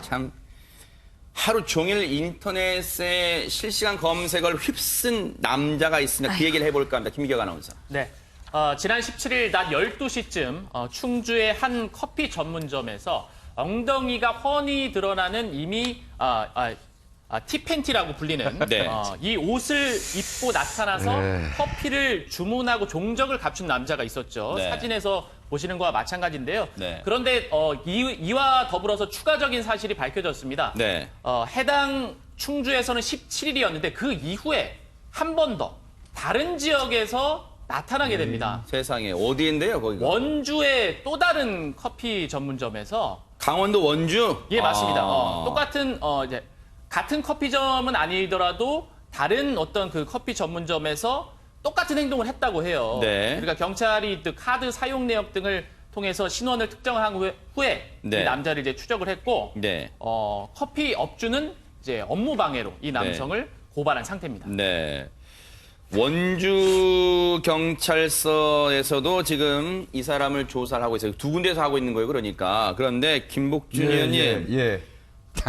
참 하루 종일 인터넷에 실시간 검색을 휩쓴 남자가 있으면 그 얘기를 해볼까 합니다. 김기혁 아나운서. 네. 지난 17일 낮 12시쯤 충주의 한 커피 전문점에서 엉덩이가 훤히 드러나는 이미 티팬티라고 불리는 네. 이 옷을 입고 나타나서 커피를 주문하고 종적을 갖춘 남자가 있었죠. 네. 사진에서 보시는 거와 마찬가지인데요. 네. 그런데 이와 더불어서 추가적인 사실이 밝혀졌습니다. 네. 해당 충주에서는 17일이었는데 그 이후에 한 번 더 다른 지역에서 나타나게 됩니다. 세상에 어디인데요, 거기가? 원주의 또 다른 커피 전문점에서 강원도 원주? 예, 맞습니다. 똑같은 이제 같은 커피점은 아니더라도 다른 어떤 그 커피 전문점에서 똑같은 행동을 했다고 해요. 네. 그러니까 경찰이 그 카드 사용 내역 등을 통해서 신원을 특정한 후에 네. 이 남자를 이제 추적을 했고 네. 커피 업주는 이제 업무 방해로 이 남성을 고발한 상태입니다. 네. 원주 경찰서에서도 지금 이 사람을 조사를 하고 있어요. 두 군데에서 하고 있는 거예요, 그러니까. 그런데 김복준 의원님. 예.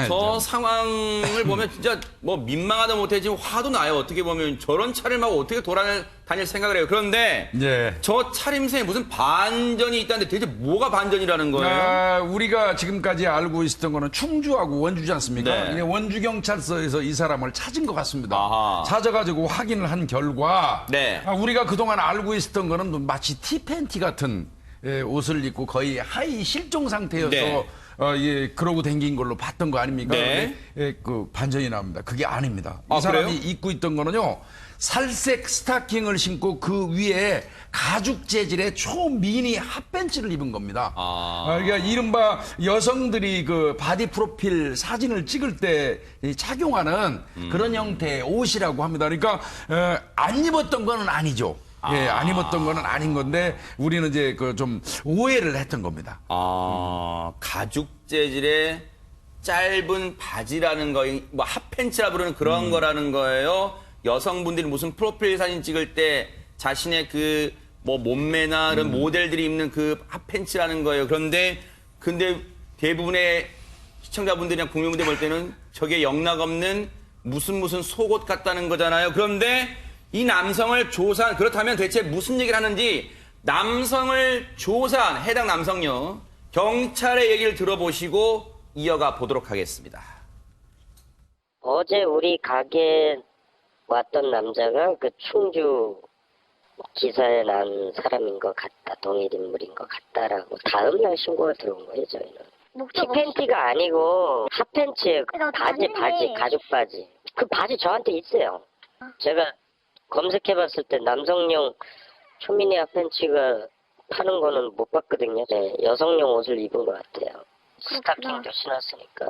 저 상황을 보면 진짜 뭐 민망하다 못해 지금 화도 나요. 어떻게 보면 저런 차를 막 어떻게 돌아다닐 생각을 해요. 그런데 예. 저 차림새에 무슨 반전이 있다는데 대체 뭐가 반전이라는 거예요? 우리가 지금까지 알고 있었던 거는 충주하고 원주지 않습니까? 네. 원주 경찰서에서 이 사람을 찾은 것 같습니다. 아하. 찾아가지고 확인을 한 결과 네. 우리가 그동안 알고 있었던 거는 마치 티팬티 같은 옷을 입고 거의 하이 실종 상태여서 네. 그러고 댕긴 걸로 봤던 거 아닙니까? 네. 그 반전이 나옵니다. 그게 아닙니다. 아, 이 사람이 그래요? 입고 있던 거는요, 살색 스타킹을 신고 그 위에 가죽 재질의 초미니 핫팬츠를 입은 겁니다. 그러니까 이른바 여성들이 그 바디 프로필 사진을 찍을 때 착용하는 그런 형태의 옷이라고 합니다. 그러니까 안 입었던 거는 아니죠. 예, 안 입었던 거는 아닌 건데 우리는 이제 그 좀 오해를 했던 겁니다. 가죽 재질의 짧은 바지라는 거, 뭐 핫팬츠라 부르는 그런 거라는 거예요. 여성분들이 무슨 프로필 사진 찍을 때 자신의 그 뭐 몸매나 그런 모델들이 입는 그 핫팬츠라는 거예요. 근데 대부분의 시청자분들이나 국민분들 볼 때는 저게 영락없는 무슨 속옷 같다는 거잖아요. 그런데 이 남성을 조사한, 그렇다면 대체 무슨 얘기를 하는지 남성을 조사한 해당 남성요, 경찰의 얘기를 들어보시고 이어가 보도록 하겠습니다. 어제 우리 가게에 왔던 남자가 그 충주 기사에 난 사람인 것 같다, 동일 인물인 것 같다라고 다음날 신고가 들어온 거예요, 저희는. 티팬티가 아니고 핫팬츠예요. 바지, 가죽 바지. 그 바지 저한테 있어요. 제가 검색해봤을 때 남성용 초미니 핫팬츠가 파는 거는 못 봤거든요. 네, 여성용 옷을 입은 것 같아요. 스타킹도 신었으니까.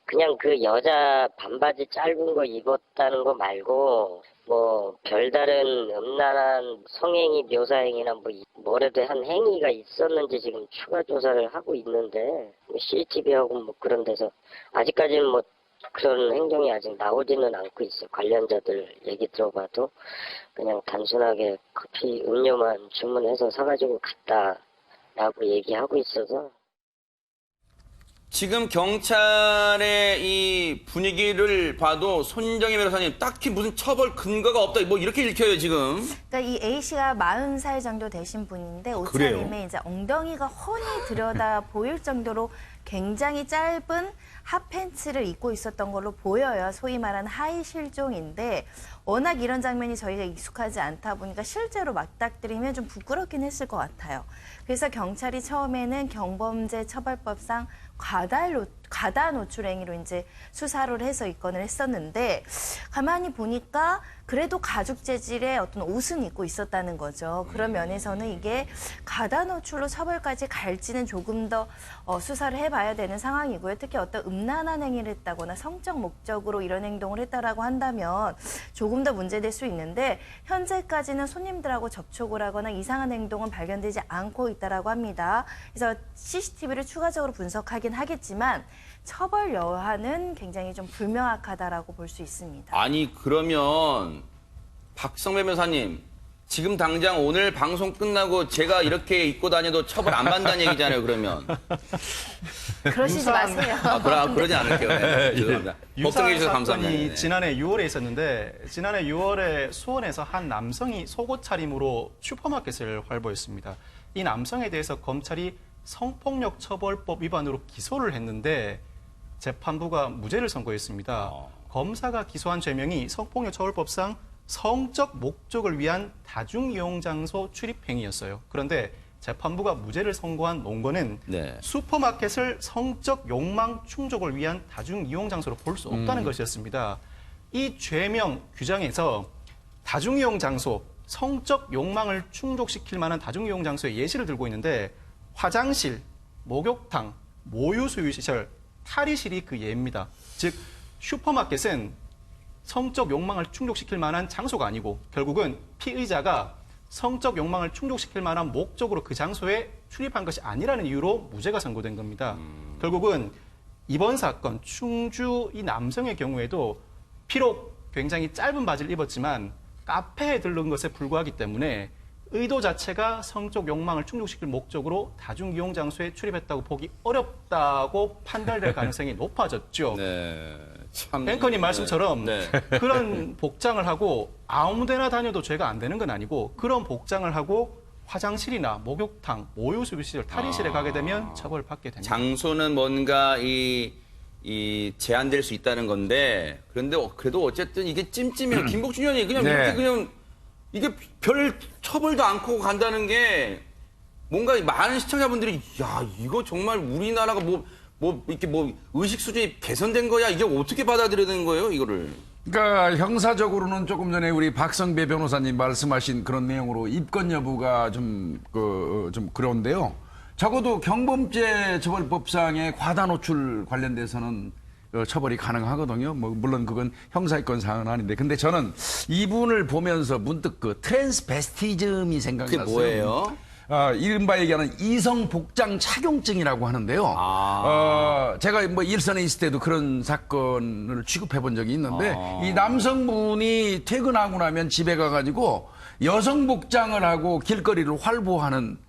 그냥 그 여자 반바지 짧은 거 입었다는 거 말고 뭐 별다른 음란한 성행위 묘사행위나 뭐라도 한 행위가 있었는지 지금 추가 조사를 하고 있는데 CCTV하고 뭐 그런 데서 아직까지는 뭐 그런 행동이 아직 나오지는 않고 있어요. 관련자들 얘기 들어봐도 그냥 단순하게 커피 음료만 주문해서 사가지고 갔다라고 얘기하고 있어서. 지금 경찰의 이 분위기를 봐도 손정혜 변호사님 딱히 무슨 처벌 근거가 없다, 뭐 이렇게 읽혀요 지금. 그러니까 이 A 씨가 40살 정도 되신 분인데 옷차림에 이제 엉덩이가 훤히 들여다 보일 정도로 굉장히 짧은 핫팬츠를 입고 있었던 걸로 보여요. 소위 말하는 하이 실종인데 워낙 이런 장면이 저희가 익숙하지 않다 보니까 실제로 맞닥뜨리면 좀 부끄럽긴 했을 것 같아요. 그래서 경찰이 처음에는 경범죄 처벌법상 과다 노출 행위로 이제 수사를 해서 입건을 했었는데 가만히 보니까 그래도 가죽 재질의 어떤 옷은 입고 있었다는 거죠. 그런 면에서는 이게 과다 노출로 처벌까지 갈지는 조금 더 수사를 해봐야 되는 상황이고요. 특히 어떤 음란한 행위를 했다거나 성적 목적으로 이런 행동을 했다라고 한다면 조금 더 문제될 수 있는데 현재까지는 손님들하고 접촉을 하거나 이상한 행동은 발견되지 않고 있다라고 합니다. 그래서 CCTV를 추가적으로 분석하긴 하겠지만 처벌 여하는 굉장히 좀 불명확하다라고 볼 수 있습니다. 아니 그러면 박성배 변호사님, 지금 당장 오늘 방송 끝나고 제가 이렇게 입고 다녀도 처벌 안 받는다는 얘기잖아요, 그러면. 그러시지 마세요. 그러지 않을게요. 네, 죄송합니다. 걱정해 유사한 주셔서 감사합니다. 사건이 네. 지난해 6월에 있었는데 지난해 6월에 수원에서 한 남성이 속옷 차림으로 슈퍼마켓을 활보했습니다. 이 남성에 대해서 검찰이 성폭력 처벌법 위반으로 기소를 했는데 재판부가 무죄를 선고했습니다. 검사가 기소한 죄명이 성폭력 처벌법상 성적 목적을 위한 다중이용 장소 출입 행위였어요. 그런데 재판부가 무죄를 선고한 논거는 네. 슈퍼마켓을 성적 욕망 충족을 위한 다중이용 장소로 볼 수 없다는 것이었습니다. 이 죄명 규정에서 다중이용 장소, 성적 욕망을 충족시킬 만한 다중이용 장소의 예시를 들고 있는데 화장실, 목욕탕, 모유수유시설, 탈의실이 그 예입니다. 즉 슈퍼마켓은 성적 욕망을 충족시킬 만한 장소가 아니고 결국은 피의자가 성적 욕망을 충족시킬 만한 목적으로 그 장소에 출입한 것이 아니라는 이유로 무죄가 선고된 겁니다. 결국은 이번 사건 충주 이 남성의 경우에도 비록 굉장히 짧은 바지를 입었지만 카페에 들른 것에 불과하기 때문에 의도 자체가 성적 욕망을 충족시킬 목적으로 다중이용 장소에 출입했다고 보기 어렵다고 판단될 가능성이 높아졌죠. 네. 참. 앵커님 말씀처럼 네. 그런 복장을 하고 아무 데나 다녀도 죄가 안 되는 건 아니고 그런 복장을 하고 화장실이나 목욕탕, 모유수유시설, 탈의실에 가게 되면 처벌받게 됩니다. 장소는 뭔가 이 제한될 수 있다는 건데 그런데 그래도 어쨌든 이게 찜찜해요. 김복준 의원이 그냥 네. 이렇게 그냥 이게 별 처벌도 않고 간다는 게 뭔가 많은 시청자분들이 야 이거 정말 우리나라가 이렇게 의식 수준이 개선된 거야 이게 어떻게 받아들여야 되는 거예요 이거를? 그러니까 형사적으로는 조금 전에 우리 박성배 변호사님 말씀하신 그런 내용으로 입건 여부가 좀 그런데요. 적어도 경범죄 처벌법상의 과다 노출 관련돼서는 처벌이 가능하거든요. 물론 그건 형사입건 사항은 아닌데. 근데 저는 이분을 보면서 문득 그 트랜스베스티즘이 생각났어요. 그게 뭐예요? 이른바 얘기하는 이성 복장 착용증이라고 하는데요. 제가 일선에 있을 때도 그런 사건을 취급해 본 적이 있는데 이 남성분이 퇴근하고 나면 집에 가가지고 여성 복장을 하고 길거리를 활보하는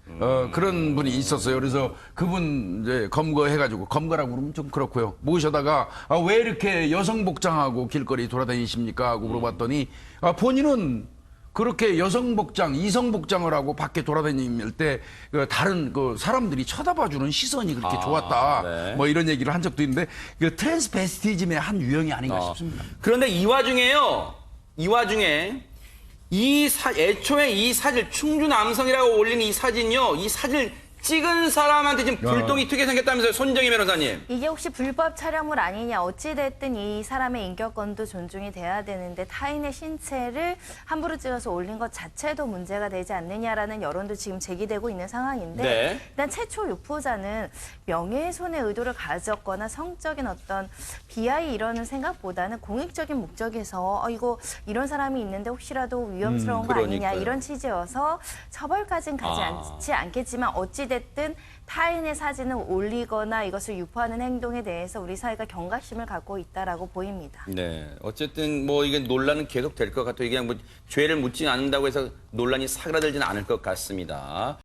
그런 분이 있었어요. 그래서 그분 이제 검거해가지고 검거라고 그러면 좀 그렇고요. 모셔다가 왜 이렇게 여성 복장하고 길거리 돌아다니십니까? 하고 물어봤더니 본인은 그렇게 여성 복장, 이성 복장을 하고 밖에 돌아다닐 때 다른 사람들이 쳐다봐주는 시선이 그렇게 좋았다. 네. 뭐 이런 얘기를 한 적도 있는데 그 트랜스베스티즘의 한 유형이 아닌가 싶습니다. 그런데 이 와중에 애초에 이 사진 충주 남성이라고 올린 이 사진요, 이 사진을 찍은 사람한테 지금 불똥이 튀게 생겼다면서요, 손정희 변호사님. 이게 혹시 불법 촬영물 아니냐 어찌됐든 이 사람의 인격권도 존중이 돼야 되는데 타인의 신체를 함부로 찍어서 올린 것 자체도 문제가 되지 않느냐라는 여론도 지금 제기되고 있는 상황인데 네. 일단 최초 유포자는 명예훼손의 의도를 가졌거나 성적인 어떤 비하이 이러는 생각보다는 공익적인 목적에서 이거 이런 사람이 있는데 혹시라도 위험스러운 거 아니냐 그러니까요. 이런 취지여서 처벌까지는 가지 않지 않겠지만 어찌됐든 타인의 사진을 올리거나 이것을 유포하는 행동에 대해서 우리 사회가 경각심을 갖고 있다라고 보입니다. 네. 어쨌든 이게 논란은 계속 될 것 같아요. 이게 그냥 죄를 묻지 않는다고 해서 논란이 사그라들지는 않을 것 같습니다.